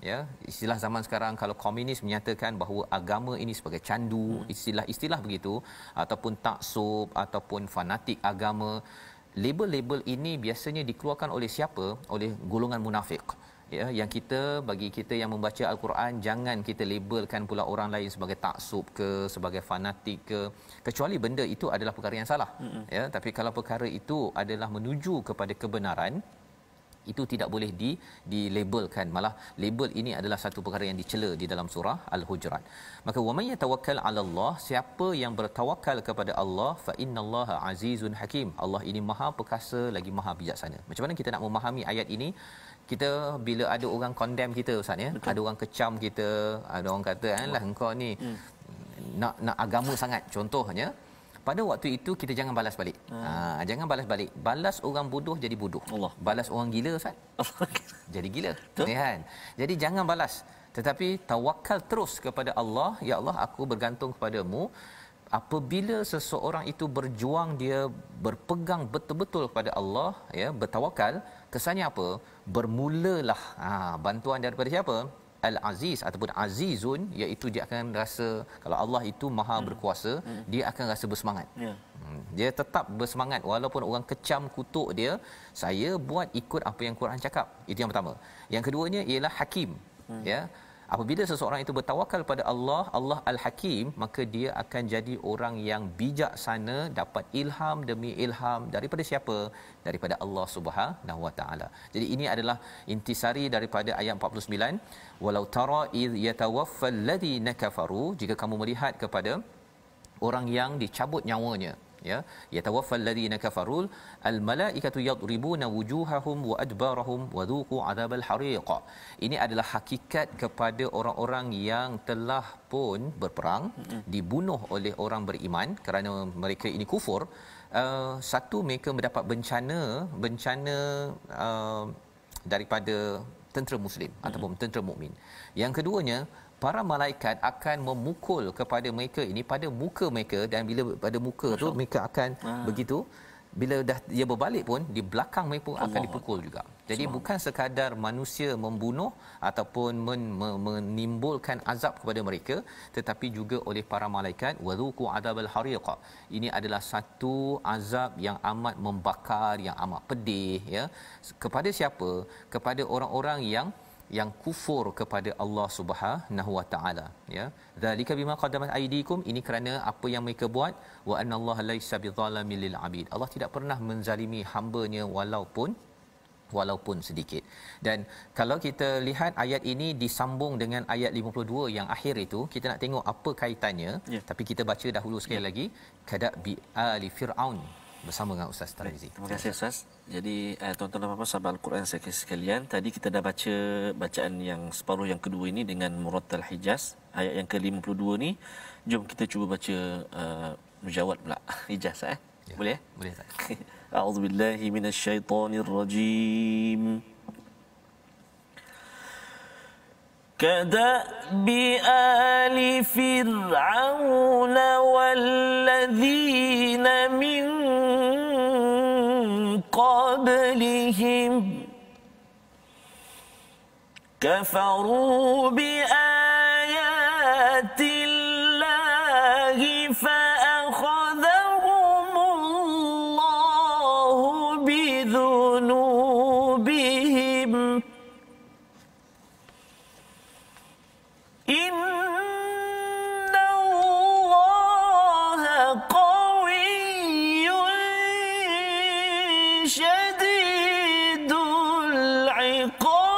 ya. Istilah zaman sekarang kalau komunis menyatakan bahawa agama ini sebagai candu, istilah-istilah begitu, ataupun taksub ataupun fanatik agama. Label-label ini biasanya dikeluarkan oleh siapa? Oleh golongan munafik. Ya, yang bagi kita yang membaca Al-Quran, jangan kita labelkan pula orang lain sebagai taksub ke, sebagai fanatik ke, kecuali benda itu adalah perkara yang salah. Ya, tapi kalau perkara itu adalah menuju kepada kebenaran, itu tidak boleh dilabelkan. Malah label ini adalah satu perkara yang dicela di dalam surah Al-Hujurat. Maka wa may yatawakkal 'ala Allah, siapa yang bertawakal kepada Allah, fa innallaha azizun hakim. Allah ini Maha perkasa lagi Maha bijaksana. Macam mana kita nak memahami ayat ini? Kita bila ada orang condemn kita, Ustaz, ya, ada orang kecam kita, ada orang kata lah engkau ni nak agama sangat, contohnya, pada waktu itu kita jangan balas balik. Jangan balas balik. Balas orang bodoh jadi bodoh. Allah. Balas orang gila, Ustaz, jadi gila. Ya kan? Jadi jangan balas. Tetapi tawakal terus kepada Allah. Ya Allah, aku bergantung kepadamu. Apabila seseorang itu berjuang, dia berpegang betul-betul kepada Allah, ya, bertawakal, kesannya apa? Bermulalah bantuan daripada siapa? al-aziz ataupun azizun, iaitu dia akan rasa kalau Allah itu maha berkuasa, dia akan rasa bersemangat. Ya. Dia tetap bersemangat walaupun orang kecam kutuk dia, saya buat ikut apa yang Quran cakap. Itu yang pertama. Yang keduanya ialah hakim. Ya. Apabila seseorang itu bertawakal pada Allah, Allah Al-Hakim, maka dia akan jadi orang yang bijaksana, dapat ilham demi ilham daripada siapa? Daripada Allah Subhanahu Wa Taala. Jadi ini adalah intisari daripada ayat 49, walau tara id yatawaffal ladina kafaru, jika kamu melihat kepada orang yang dicabut nyawanya, ya, yatawaffal ladina kafarul al malaikatu yadribuna wujuhahum wa adbarahum wa dhuqu adzabal hariq. Ini adalah hakikat kepada orang-orang yang telah pun berperang, dibunuh oleh orang beriman kerana mereka ini kufur. Satu, mereka mendapat bencana daripada tentera muslim ataupun tentera mukmin. Yang keduanya, para malaikat akan memukul kepada mereka ini pada muka mereka, dan bila pada muka tu mereka akan begitu, bila dah dia berbalik pun di belakang mereka pun akan dipukul juga. Jadi bukan sekadar manusia membunuh ataupun menimbulkan azab kepada mereka, tetapi juga oleh para malaikat, wadhuqu adzabal hariq. Ini adalah satu azab yang amat membakar, yang amat pedih, ya. Kepada siapa? Kepada orang-orang yang kufur kepada Allah Subhanahu Wa Taala, ya. Zalika bima qaddamat aydikum, ini kerana apa yang mereka buat, wa annallaha laisa bidzalamin lil abid. Allah tidak pernah menzalimi hamba-Nya walaupun sedikit. Dan kalau kita lihat ayat ini disambung dengan ayat 52 yang akhir itu, kita nak tengok apa kaitannya, tapi kita baca dahulu sekali lagi kadab bi ali fir'aun bersama dengan Ustaz Tarmizi. Terima kasih Ustaz. Jadi tuan-tuan dan puan-puan sahabat Al-Quran sekalian, tadi kita dah baca bacaan yang separuh yang kedua ini dengan Murattal Hijaz, ayat yang ke-52 ni. Jom kita cuba baca mujawad pula Hijaz, Ya. Boleh? Boleh tak? A'udzubillahi minasyaitonir rajim. كدأب آل فرعون والذين من قبلهم كفروا بآيات الله فأخذهم الله بذنوبهم إن الله قوي شديد العقاب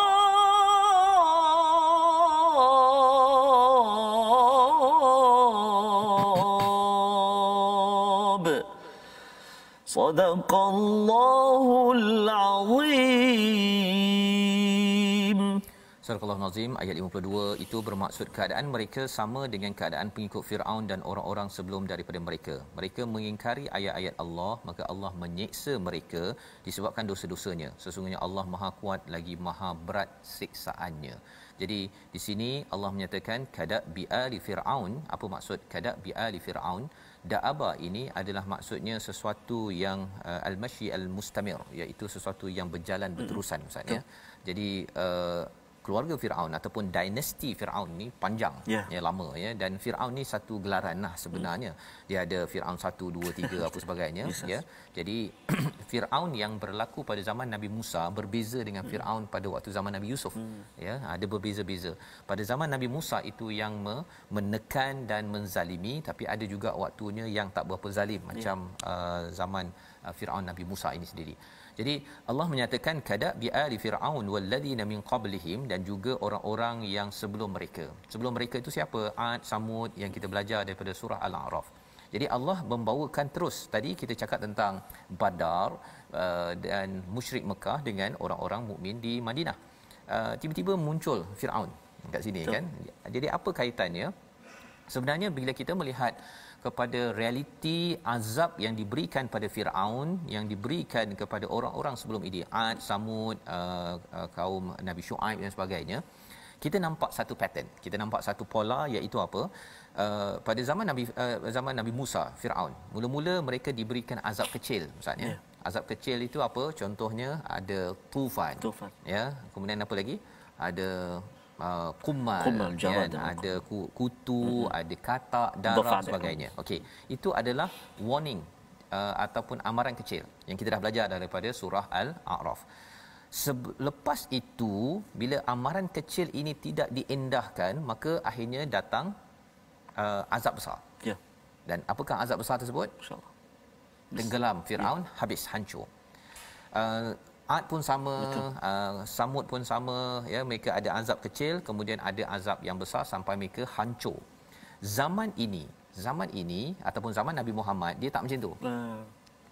صدق الله العظيم. Surah Al-Nazim ayat 52 itu bermaksud keadaan mereka sama dengan keadaan pengikut Firaun dan orang-orang sebelum daripada mereka. Mereka mengingkari ayat-ayat Allah, maka Allah menyiksa mereka disebabkan dosa-dosanya. Sesungguhnya Allah Maha Kuat lagi Maha Berat siksaannya. Jadi di sini Allah menyatakan kadab bi ali Firaun. Apa maksud kadab bi ali Firaun? Da'aba ini adalah maksudnya sesuatu yang al-masyi al-mustamir, iaitu sesuatu yang berjalan berterusan, Ustaz, ya. Jadi keluarga Firaun ataupun dinasti Firaun ni panjang, ya, lama, ya, dan Firaun ni satu gelaran lah sebenarnya. Dia ada Firaun 1 2 3 apa sebagainya, ya. Jadi Firaun yang berlaku pada zaman Nabi Musa berbeza dengan Firaun pada waktu zaman Nabi Yusuf, ya, ada berbeza-beza. Pada zaman Nabi Musa itu yang menekan dan menzalimi, tapi ada juga waktunya yang tak berapa zalim macam zaman Firaun Nabi Musa ini sendiri. Jadi Allah menyatakan kadab bi ali fir'aun walladzina min qablihim, dan juga orang-orang yang sebelum mereka. Sebelum mereka itu siapa? Ad, Samud yang kita belajar daripada surah Al-A'raf. Jadi Allah membawakan terus, tadi kita cakap tentang Badar dan musyrik Mekah dengan orang-orang mukmin di Madinah. Tiba-tiba muncul Firaun kat sini, kan? Jadi apa kaitannya? Sebenarnya bila kita melihat kepada realiti azab yang diberikan pada Firaun, yang diberikan kepada orang-orang sebelum ini, Ad, Samud, kaum Nabi Syuaib dan sebagainya, kita nampak satu pattern, kita nampak satu pola, iaitu apa? Pada zaman Nabi Musa, Firaun, mula-mula mereka diberikan azab kecil, maksudnya. Azab kecil itu apa? Contohnya ada tufan. Ya, kemudian apa lagi? Ada kumal, Jawad, ada kutu, ada katak, darah sebagainya. Okey, itu adalah warning ataupun amaran kecil yang kita dah belajar daripada surah Al-A'raf. Selepas itu, bila amaran kecil ini tidak diendahkan, maka akhirnya datang azab besar. Ya. Dan apakah azab besar tersebut? InsyaAllah. Tenggelam Firaun, habis, hancur. Ad pun sama, Samud pun sama, ya, mereka ada azab kecil, kemudian ada azab yang besar sampai mereka hancur. Zaman ini ataupun zaman Nabi Muhammad, dia tak macam tu.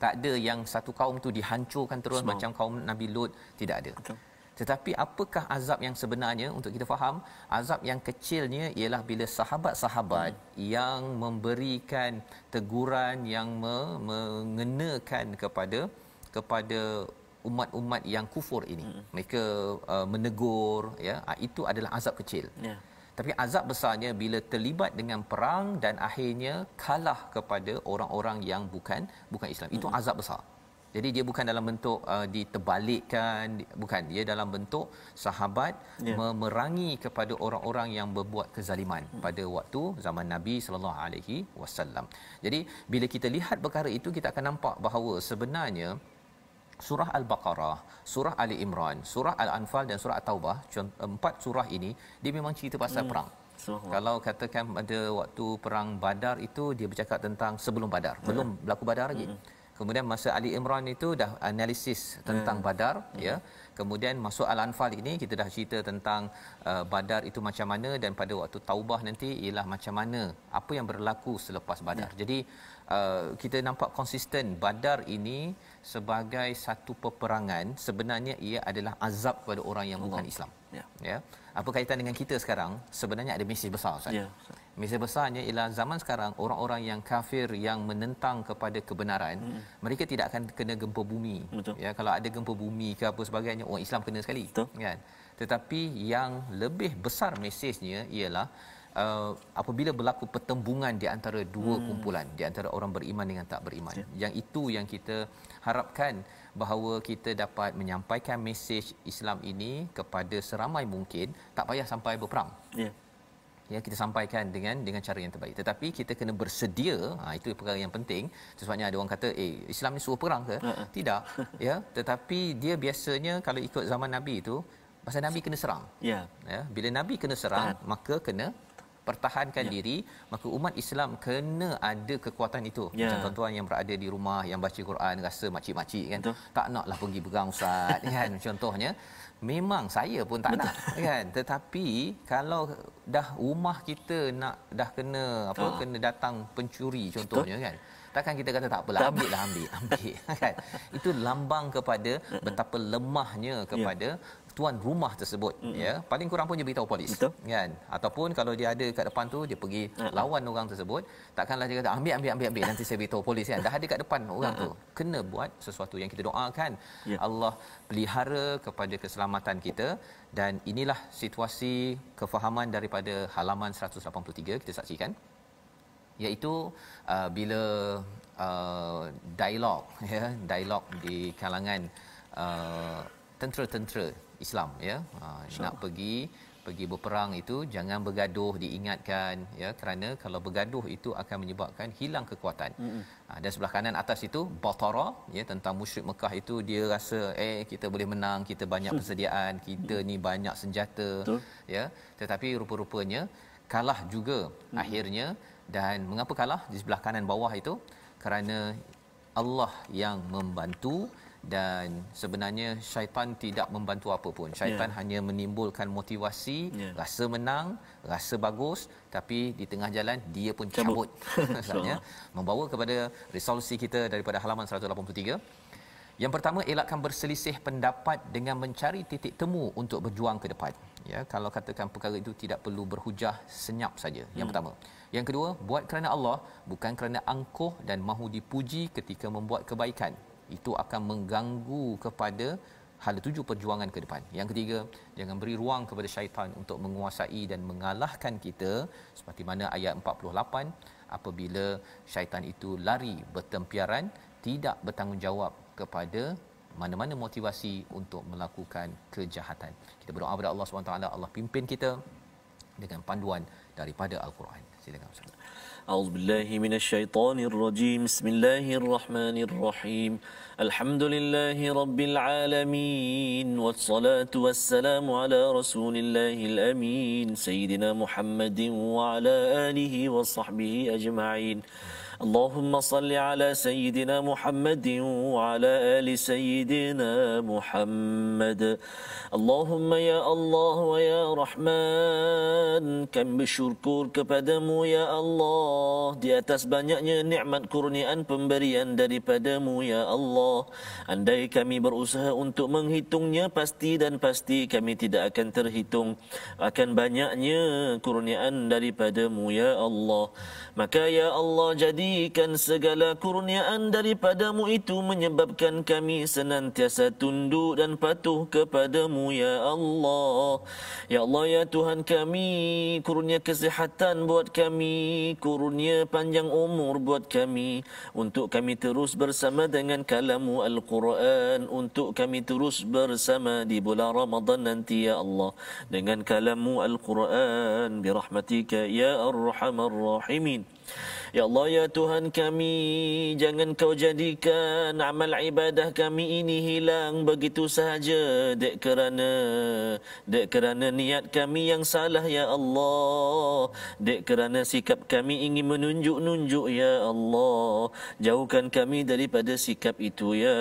Tak ada yang satu kaum tu dihancurkan terus macam kaum Nabi Lut, tidak ada. Betul. Tetapi apakah azab yang sebenarnya untuk kita faham? Azab yang kecilnya ialah bila sahabat-sahabat yang memberikan teguran yang mengenakan kepada umat-umat yang kufur ini. Mereka menegur, ya, itu adalah azab kecil. Ya. Tapi azab besarnya bila terlibat dengan perang dan akhirnya kalah kepada orang-orang yang bukan Islam. Itu azab besar. Jadi dia bukan dalam bentuk diterbalikkan, bukan. Dia dalam bentuk sahabat memerangi kepada orang-orang yang berbuat kezaliman pada waktu zaman Nabi sallallahu alaihi wasallam. Jadi bila kita lihat perkara itu, kita akan nampak bahawa sebenarnya surah Al-Baqarah, surah Ali Imran, surah Al-Anfal dan surah At-Taubah, empat surah ini dia memang cerita pasal perang. Kalau katakan pada waktu perang Badar itu dia bercakap tentang sebelum Badar, belum berlaku Badar lagi. Kemudian masa Ali Imran itu dah analisis tentang Badar, ya. Kemudian masuk Al-Anfal ini kita dah cerita tentang Badar itu macam mana, dan pada waktu Taubah nanti ialah macam mana apa yang berlaku selepas Badar. Jadi kita nampak konsisten Badar ini sebagai satu peperangan, sebenarnya ia adalah azab kepada orang yang bukan Islam. Ya. Apa kaitan dengan kita sekarang? Sebenarnya ada mesej besar, Ustaz. Ya. Mesej besarnya ialah zaman sekarang orang-orang yang kafir yang menentang kepada kebenaran, mereka tidak akan kena gempa bumi. Betul. Ya, kalau ada gempa bumi ke apa sebagainya, orang Islam kena sekali. Betul. Kan? Tetapi yang lebih besar mesejnya ialah apabila berlaku pertembungan di antara dua kumpulan, di antara orang beriman dengan tak beriman. Yang itu yang kita harapkan, bahawa kita dapat menyampaikan mesej Islam ini kepada seramai mungkin, tak payah sampai berperang. Ya, kita sampaikan dengan cara yang terbaik. Tetapi kita kena bersedia, itu perkara yang penting. Sebabnya ada orang kata, Islam ni suruh perang ke? Tidak. Ya, tetapi dia biasanya kalau ikut zaman Nabi itu, pasal Nabi kena serang. Ya, bila Nabi kena serang, maka kena pertahankan diri, maka umat Islam kena ada kekuatan itu. Macam tuan-tuan yang berada di rumah yang baca Quran rasa makcik-makcik kan, tak naklah pergi berang Ustaz kan, contohnya. Memang saya pun tak nak kan, tetapi kalau dah rumah kita dah kena kena datang pencuri contohnya kan, takkan kita kata tak apalah, ambil kan. Itu lambang kepada betapa lemahnya kepada tuan rumah tersebut. Ya, paling kurang pun dia beritahu polis. Betul. Kan, ataupun kalau dia ada kat depan tu, dia pergi lawan orang tersebut, takkanlah dia kata ambil nanti saya beritahu polis kan. Dah ada kat depan orang tu, kena buat sesuatu yang kita doakan. Allah pelihara kepada keselamatan kita. Dan inilah situasi kefahaman daripada halaman 183 kita saksikan, iaitu bila dialog di kalangan tentera-tentera Islam, ya, nak pergi berperang itu jangan bergaduh, diingatkan, ya, kerana kalau bergaduh itu akan menyebabkan hilang kekuatan. Dan sebelah kanan atas itu Batara, ya, tentang musyrik Mekah itu, dia rasa kita boleh menang, kita banyak persediaan, kita ni banyak senjata. Ya, tetapi rupa-rupanya kalah juga akhirnya. Dan mengapa kalah? Di sebelah kanan bawah itu kerana Allah yang membantu, dan sebenarnya syaitan tidak membantu apa pun. Syaitan hanya menimbulkan motivasi, rasa menang, rasa bagus, tapi di tengah jalan dia pun cabut. Maksudnya membawa kepada resolusi kita daripada halaman 183. Yang pertama, elakkan berselisih pendapat dengan mencari titik temu untuk berjuang ke depan. Ya, kalau katakan perkara itu tidak perlu berhujah, senyap saja. Yang pertama. Yang kedua, buat kerana Allah, bukan kerana angkuh dan mahu dipuji ketika membuat kebaikan. Itu akan mengganggu kepada hala tuju perjuangan ke depan. Yang ketiga, jangan beri ruang kepada syaitan untuk menguasai dan mengalahkan kita, seperti mana ayat 48, apabila syaitan itu lari bertempiaran, tidak bertanggungjawab kepada mana-mana motivasi untuk melakukan kejahatan. Kita berdoa kepada Allah SWT, Allah pimpin kita dengan panduan daripada Al-Quran. Silakan Ustaz. A'udzubillahi minasyaitonirrajim. Bismillahirrahmanirrahim. Alhamdulillahi rabbil alamin. Wassalatu wassalamu ala rasulillahil amin. Sayyidina Muhammadin wa ala alihi wa sahbihi ajma'in. Allahumma salli ala Sayyidina Muhammadin wa ala ali Sayyidina Muhammad. Allahumma ya Allah wa ya Rahman, kami bersyukur kepadamu ya Allah di atas banyaknya nikmat kurniaan pemberian daripadamu ya Allah. Andai kami berusaha untuk menghitungnya, pasti dan pasti kami tidak akan terhitung akan banyaknya kurniaan daripadamu ya Allah. Maka ya Allah, jadikan segala kurniaan daripadamu itu menyebabkan kami senantiasa tunduk dan patuh kepadamu ya Allah. Ya Allah ya Tuhan kami, kurnia kesihatan buat kami, kurnia panjang umur buat kami, untuk kami terus bersama dengan kalamu Al-Quran, untuk kami terus bersama di bulan Ramadan nanti ya Allah dengan kalamu Al-Quran, birahmatika ya Arhamar Rahimin. Ya Allah ya Tuhan kami, jangan kau jadikan amal ibadah kami ini hilang begitu sahaja dek kerana niat kami yang salah ya Allah, dek kerana sikap kami ingin menunjuk-nunjuk ya Allah. Jauhkan kami daripada sikap itu ya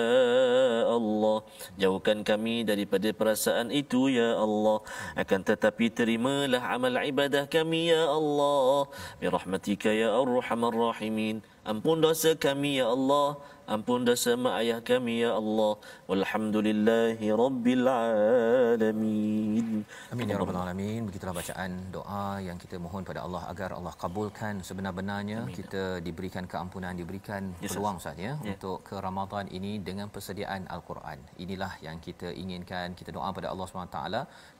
Allah, jauhkan kami daripada perasaan itu ya Allah. Akan tetapi terimalah amal ibadah kami ya Allah, birahmatika ya Arhamar Rahimin. Ampun dosa kami ya Allah, ampun dosa mak ayah kami ya Allah. Walhamdulillahi rabbil alamin. Amin ya rabbal alamin. Begitulah bacaan doa yang kita mohon pada Allah agar Allah kabulkan sebenar-benarnya. Amin. Kita diberikan keampunan, diberikan peluang saja untuk ke Ramadan ini dengan persediaan Al-Quran. Inilah yang kita inginkan. Kita doa pada Allah SWT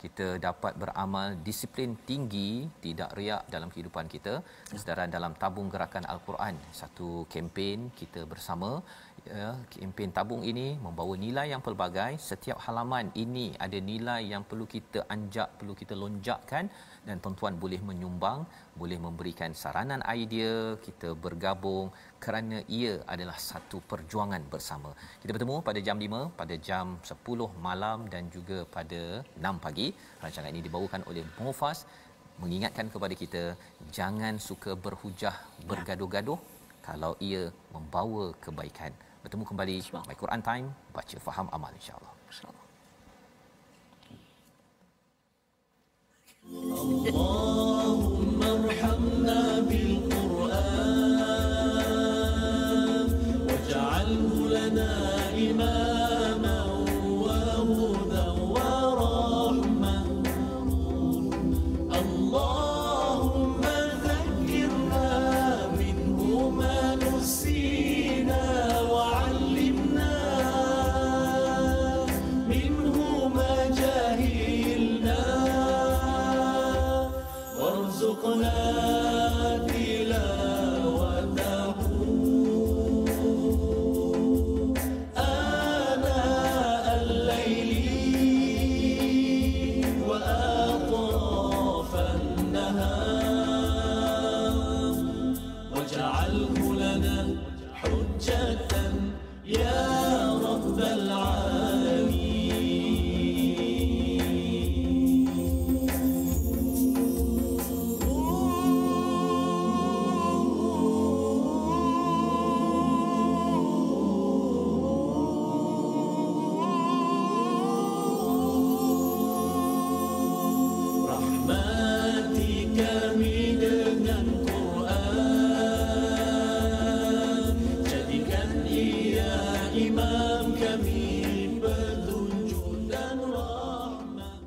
kita dapat beramal disiplin tinggi, tidak riak dalam kehidupan kita. Sedaran dalam tabung gerakan Al-Quran, satu kempen kita bersama. Kempen tabung ini membawa nilai yang pelbagai. Setiap halaman ini ada nilai yang perlu kita anjak, perlu kita lonjakkan, dan tuan-tuan boleh menyumbang, boleh memberikan saranan idea, kita bergabung kerana ia adalah satu perjuangan bersama. Kita bertemu pada jam 5, pada jam 10 malam dan juga pada 6 pagi. Rancangan ini dibawakan oleh Mufas mengingatkan kepada kita jangan suka berhujah, bergaduh-gaduh kalau ia membawa kebaikan. Bertemu kembali My Quran Time, baca faham amal insya-Allah. Insya-Allah. Allahumma arhamna bil Quran waj'alhu lana imaman wa hudan wa rahmah. Allahumma dhakkirna minhu ma nusina wa 'allimna minhu ma jahilna warzuqna tilawatahu ana al-layli wa atrafa an-nahar waj'alhu lana hujjatan ya rabbal alamin. Rahmati kami dengan Quran, jadikan ia imam kami, petunjuk dan rahmat.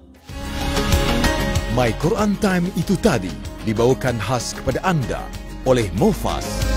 My Quran Time itu tadi dibawakan khas kepada anda oleh Mufas.